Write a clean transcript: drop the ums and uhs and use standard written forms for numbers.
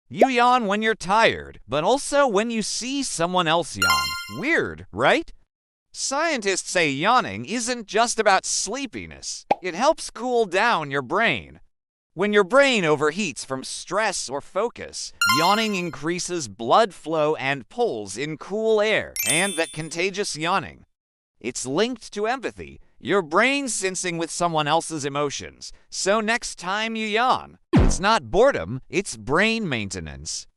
You yawn when you're tired, but also when you see someone else yawn. Weird, right? Scientists say yawning isn't just about sleepiness. It helps cool down your brain. When your brain overheats from stress or focus, yawning increases blood flow and pulls in cool air, and that contagious yawning. It's linked to empathy, your brain sensing with someone else's emotions. So next time you yawn, it's not boredom, it's brain maintenance.